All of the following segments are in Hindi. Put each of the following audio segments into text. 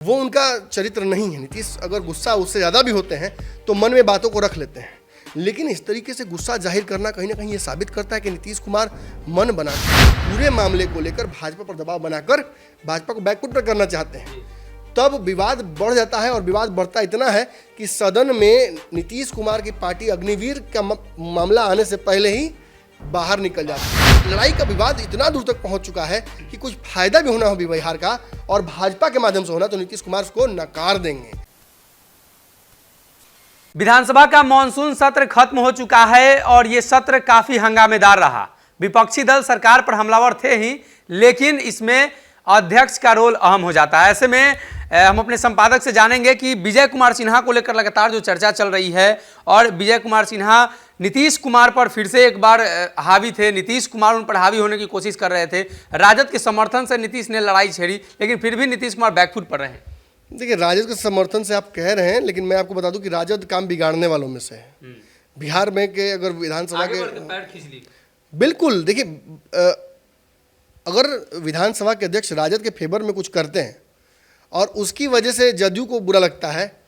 वो उनका चरित्र नहीं है। नीतीश अगर गुस्सा उससे ज़्यादा भी होते हैं तो मन में बातों को रख लेते हैं, लेकिन इस तरीके से गुस्सा जाहिर करना कहीं ना कहीं ये साबित करता है कि नीतीश कुमार मन बना पूरे मामले को लेकर भाजपा पर दबाव बनाकर भाजपा को बैकफुट पर करना चाहते हैं। तब विवाद बढ़ जाता है और विवाद बढ़ता इतना है कि सदन में नीतीश कुमार की पार्टी अग्निवीर का मामला आने से पहले ही बाहर निकल जाती है। लड़ाई का विवाद इतना दूर तक पहुंच चुका है कि कुछ फायदा भी होना हो बिहार का और भाजपा के माध्यम से होना तो नीतीश कुमार उसको नकार देंगे। विधानसभा का मॉनसून सत्र खत्म हो चुका है और ये सत्र काफी हंगामेदार रहा। विपक्षी दल सरकार पर हमलावर थे ही, लेकिन इसमें अध्यक्ष का रोल अहम हो जाता है। ऐसे में हम अपने संपादक से जानेंगे कि विजय कुमार सिन्हा को लेकर लगातार जो चर्चा चल रही है और विजय कुमार सिन्हा नीतीश कुमार पर फिर से एक बार हावी थे, नीतीश कुमार उन पर हावी होने की कोशिश कर रहे थे। राजद के समर्थन से नीतीश ने लड़ाई छेड़ी, लेकिन फिर भी नीतीश कुमार बैकफुट पर रहे। देखिए, राजद के समर्थन से आप कह रहे हैं, लेकिन मैं आपको बता दूं कि राजद काम बिगाड़ने वालों में से है। बिहार में के अगर विधानसभा के बिल्कुल देखिए, अगर विधानसभा के अध्यक्ष राजद के फेवर में कुछ करते हैं और उसकी वजह से जदयू को बुरा लगता है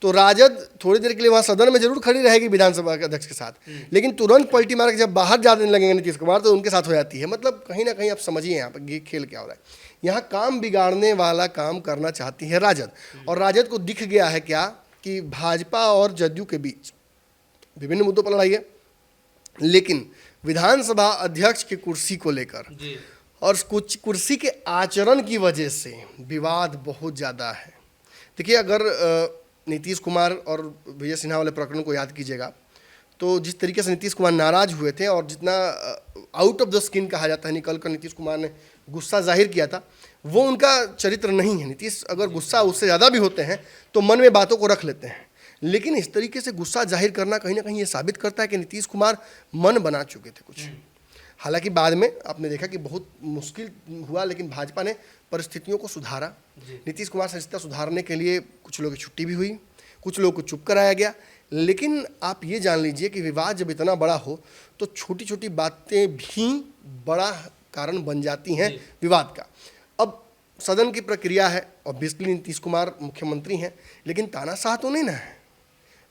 तो राजद थोड़ी देर के लिए वहाँ सदन में जरूर खड़ी रहेगी विधानसभा के अध्यक्ष के साथ, लेकिन तुरंत पलटी मार के जब बाहर जाने लगेंगे नीतीश कुमार तो उनके साथ हो जाती है। मतलब कहीं ना कहीं आप समझिए यहाँ पर ये खेल क्या हो रहा है। यहाँ काम बिगाड़ने वाला काम करना चाहती है राजद, और राजद को दिख गया है क्या कि भाजपा और जदयू के बीच विभिन्न मुद्दों पर लड़ाई है, लेकिन विधानसभा अध्यक्ष की कुर्सी को लेकर और कुछ कुर्सी के आचरण की वजह से विवाद बहुत ज़्यादा है। देखिए, अगर नीतीश कुमार और विजय सिन्हा वाले प्रकरण को याद कीजिएगा तो जिस तरीके से नीतीश कुमार नाराज हुए थे और जितना आउट ऑफ द स्किन कहा जाता है निकल कर नीतीश कुमार ने गुस्सा जाहिर किया था, वो उनका चरित्र नहीं है। नीतीश अगर गुस्सा उससे ज़्यादा भी होते हैं तो मन में बातों को रख लेते हैं, लेकिन इस तरीके से गुस्सा जाहिर करना कहीं ना कहीं ये साबित करता है कि नीतीश कुमार मन बना चुके थे कुछ। हालांकि बाद में आपने देखा कि बहुत मुश्किल हुआ, लेकिन भाजपा ने परिस्थितियों को सुधारा। नीतीश कुमार से रिश्ता सुधारने के लिए कुछ लोगों की छुट्टी भी हुई, कुछ लोगों को चुप कराया गया, लेकिन आप ये जान लीजिए कि विवाद जब इतना बड़ा हो तो छोटी छोटी बातें भी बड़ा कारण बन जाती हैं विवाद का। अब सदन की प्रक्रिया है, ऑब्वियसली नीतीश कुमार मुख्यमंत्री हैं, लेकिन तानाशाह तो नहीं ना है।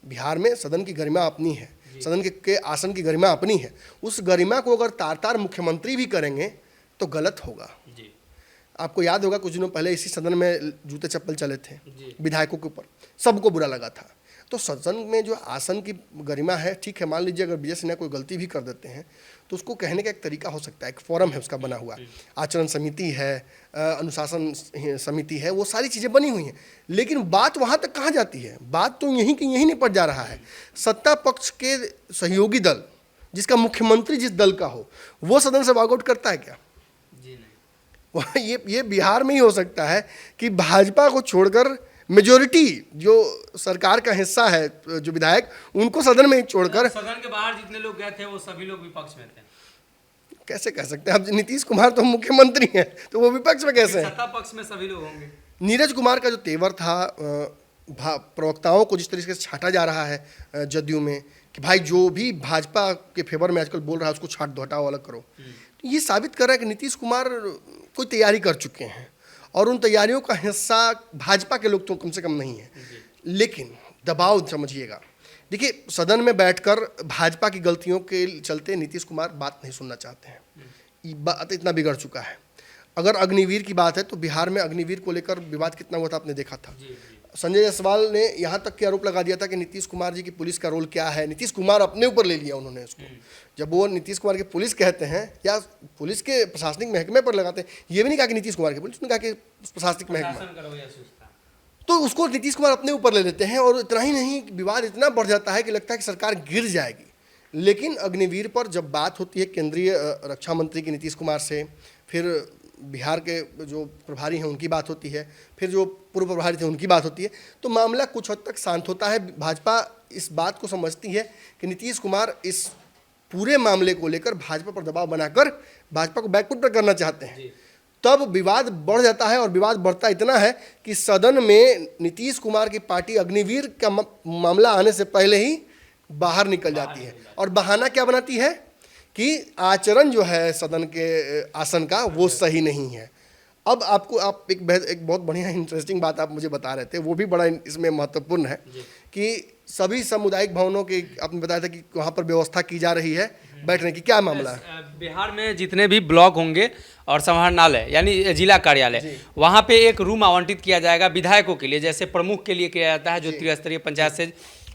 बिहार में सदन की गरिमा अपनी है, सदन के आसन की गरिमा अपनी है। उस गरिमा को अगर तार तार मुख्यमंत्री भी करेंगे तो गलत होगा। आपको याद होगा कुछ दिनों पहले इसी सदन में जूते चप्पल चले थे विधायकों के ऊपर, सबको बुरा लगा था। तो सदन में जो आसन की गरिमा है, ठीक है, मान लीजिए अगर विजय सिन्हा कोई गलती भी कर देते हैं तो उसको कहने का एक तरीका हो सकता है, एक फोरम है उसका बना हुआ, आचरण समिति है, अनुशासन समिति है, वो सारी चीज़ें बनी हुई हैं। लेकिन बात वहाँ तक कहाँ जाती है? बात तो यहीं की यहीं निपट जा रहा है। सत्ता पक्ष के सहयोगी दल, जिसका मुख्यमंत्री जिस दल का हो, वो सदन से वॉकआउट करता है क्या? ये बिहार में ही हो सकता है कि भाजपा को छोड़कर मेजोरिटी जो सरकार का हिस्सा है, जो विधायक, उनको सदन में छोड़कर सदन के बाहर जितने लोग गए थे वो सभी लोग विपक्ष में थे। कैसे कह सकते हैं? अब नीतीश कुमार तो मुख्यमंत्री हैं तो वो विपक्ष में कैसे हैं? सत्ता पक्ष में सभी लोग होंगे। नीरज कुमार का जो तेवर था, प्रवक्ताओं को जिस तरीके से छांटा जा रहा है जदयू में कि भाई जो भी भाजपा के फेवर में आजकल बोल रहा है उसको छांट दो, हटाओ, अलग करो, तो ये साबित कर रहा है कि नीतीश कुमार कोई तैयारी कर चुके हैं और उन तैयारियों का हिस्सा भाजपा के लोग तो कम से कम नहीं है। लेकिन दबाव समझिएगा, देखिए, सदन में बैठकर भाजपा की गलतियों के चलते नीतीश कुमार बात नहीं सुनना चाहते हैं। ये बात इतना बिगड़ चुका है। अगर अग्निवीर की बात है तो बिहार में अग्निवीर को लेकर विवाद कितना हुआ था आपने देखा था। संजय जायसवाल ने यहाँ तक के आरोप लगा दिया था कि नीतीश कुमार जी की पुलिस का रोल क्या है। नीतीश कुमार अपने ऊपर ले लिया उन्होंने उसको। जब वो नीतीश कुमार की पुलिस कहते हैं या पुलिस के प्रशासनिक महकमे पर लगाते हैं, ये भी नहीं कहा कि नीतीश कुमार की पुलिस, उन्होंने कहा कि प्रशासनिक महकमा, तो उसको नीतीश कुमार अपने ऊपर ले लेते हैं। और इतना ही नहीं, विवाद इतना बढ़ जाता है कि लगता है कि सरकार गिर जाएगी। लेकिन अग्निवीर पर जब बात होती है केंद्रीय रक्षा मंत्री की नीतीश कुमार से, फिर बिहार के जो प्रभारी हैं उनकी बात होती है, फिर जो पूर्व प्रभारी थे उनकी बात होती है, तो मामला कुछ हद तक शांत होता है। भाजपा इस बात को समझती है कि नीतीश कुमार इस पूरे मामले को लेकर भाजपा पर दबाव बनाकर भाजपा को बैकफुट पर करना चाहते हैं। तब विवाद बढ़ जाता है और विवाद बढ़ता इतना है कि सदन में नीतीश कुमार की पार्टी अग्निवीर का मामला आने से पहले ही बाहर निकल जाती है। और बहाना क्या बनाती है कि आचरण जो है सदन के आसन का वो सही नहीं है। अब आपको आप एक बहुत बढ़िया इंटरेस्टिंग बात आप मुझे बता रहे थे, वो भी बड़ा इसमें महत्वपूर्ण है कि सभी सामुदायिक भवनों के आपने बताया था कि वहाँ पर व्यवस्था की जा रही है बैठने की, क्या मामला है? बिहार में जितने भी ब्लॉक होंगे और समाहरणालय यानी जिला कार्यालय, वहाँ पे एक रूम आवंटित किया जाएगा विधायकों के लिए, जैसे प्रमुख के लिए किया जाता है जो त्रिस्तरीय पंचायत से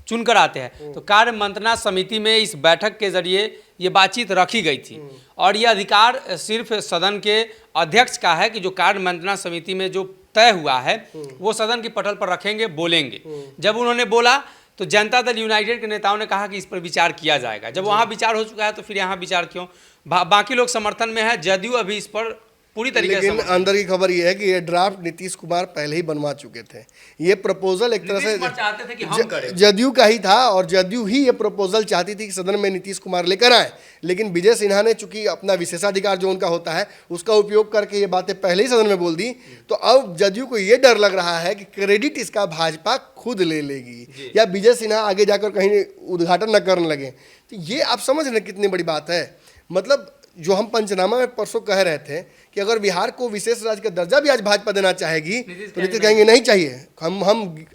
चुनकर आते हैं। तो कार्य मंत्रणा समिति में इस बैठक के जरिए ये बातचीत रखी गई थी और ये अधिकार सिर्फ सदन के अध्यक्ष का है कि जो कार्य मंत्रणा समिति में जो तय हुआ है वो सदन की पटल पर रखेंगे, बोलेंगे। जब उन्होंने बोला तो जनता दल यूनाइटेड के नेताओं ने कहा कि इस पर विचार किया जाएगा। जब वहाँ विचार हो चुका है तो फिर यहाँ विचार क्यों? बाकी लोग समर्थन में है, जदयू अभी इस पर पूरी तरीके से। लेकिन अंदर की खबर ये है कि ये ड्राफ्ट नीतीश कुमार पहले ही बनवा चुके थे। ये प्रपोजल एक तरह से चाहते थे कि हम करें, जदयू का ही था और जदयू ही ये प्रपोजल चाहती थी कि सदन में नीतीश कुमार लेकर आए। लेकिन विजय सिन्हा ने चूंकि अपना विशेषाधिकार जो उनका होता है उसका उपयोग करके ये बातें पहले ही सदन में बोल दी, तो अब जदयू को ये डर लग रहा है कि क्रेडिट इसका भाजपा खुद ले लेगी या विजय सिन्हा आगे जाकर कहीं उद्घाटन न करने लगे। तो ये आप समझ रहे कितनी बड़ी बात है। मतलब जो हम पंचनामा में परसों कह रहे थे कि अगर बिहार को विशेष राज्य का दर्जा भी आज भाजपा देना चाहेगी तो नीतीश कहेंगे नहीं चाहिए, हम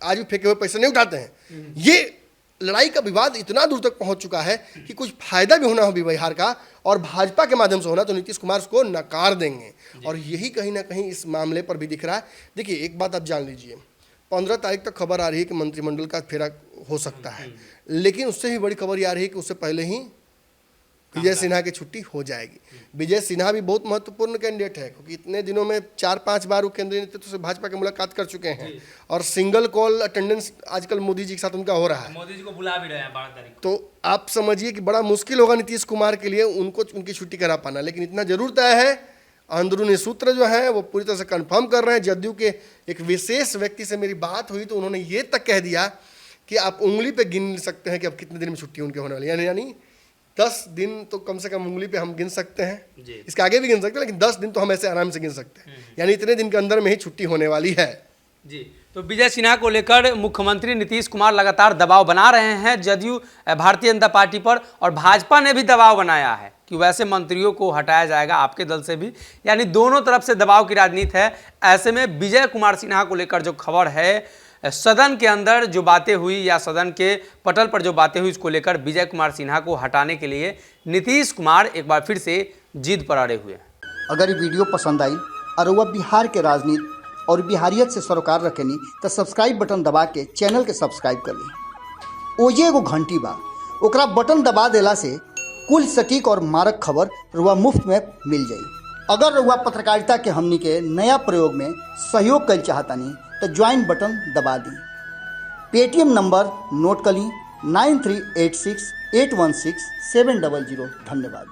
आज भी फेंके हुए पैसे नहीं उठाते हैं। ये लड़ाई का विवाद इतना दूर तक पहुंच चुका है कि कुछ फायदा भी होना हो बिहार का और भाजपा के माध्यम से होना तो नीतीश कुमार उसको नकार देंगे और यही कहीं ना कहीं इस मामले पर भी दिख रहा है। देखिए एक बात आप जान लीजिए, 15 तारीख तक खबर आ रही है कि मंत्रिमंडल का फेरा हो सकता है, लेकिन उससे भी बड़ी खबर ये आ रही है कि उससे पहले ही विजय सिन्हा की छुट्टी हो जाएगी। विजय सिन्हा भी बहुत महत्वपूर्ण कैंडिडेट है क्योंकि इतने दिनों में 4-5 बार वो केंद्रीय नेतृत्व से भाजपा की मुलाकात कर चुके हैं और सिंगल कॉल अटेंडेंस आजकल मोदी जी के साथ उनका हो रहा है। मोदी जी को बुला भी रहे हैं 12 तारीख को। तो आप समझिए कि बड़ा मुश्किल होगा नीतीश कुमार के लिए उनको उनकी छुट्टी करा पाना। लेकिन इतना जरूर तय है, अंदरूनी सूत्र जो है वो पूरी तरह से कंफर्म कर रहे हैं। जदयू के एक विशेष व्यक्ति से मेरी बात हुई तो उन्होंने ये तक कह दिया कि आप उंगली पे गिन सकते हैं कि अब कितने दिन में छुट्टी उनके होने वाली है, यानी 10 दिन तो कम से कम उंगली पे हम गिन सकते हैं। इसके आगे भी गिन सकते हैं लेकिन 10 दिन तो हम ऐसे आराम से गिन सकते हैं, यानी इतने दिन के अंदर में ही छुट्टी होने वाली है। जी, तो विजय सिन्हा को लेकर मुख्यमंत्री नीतीश कुमार लगातार दबाव बना रहे हैं जदयू भारतीय जनता पार्टी पर, और भाजपा ने भी दबाव बनाया है कि वैसे मंत्रियों को हटाया जाएगा आपके दल से भी, यानी दोनों तरफ से दबाव की राजनीति है। ऐसे में विजय कुमार सिन्हा को लेकर जो खबर है, सदन के अंदर जो बातें हुई या सदन के पटल पर जो बातें हुई, इसको लेकर विजय कुमार सिन्हा को हटाने के लिए नीतीश कुमार एक बार फिर से जिद पर अड़े हुए हैं। अगर ये वीडियो पसंद आई और वह बिहार के राजनीति और बिहारियत से सरोकार रखेनी तो सब्सक्राइब बटन दबा के चैनल के सब्सक्राइब कर ली। ओजे एगो घंटी बा, ओकरा बटन दबा देला से कुल सटीक और मारक खबर रुआ मुफ्त में मिल जाई। अगर रुआ पत्रकारिता के हमनी के नया प्रयोग में सहयोग कर चाहतानी तो ज्वाइन बटन दबा दी। पेटीएम नंबर नोट कर ली 9386816700। धन्यवाद।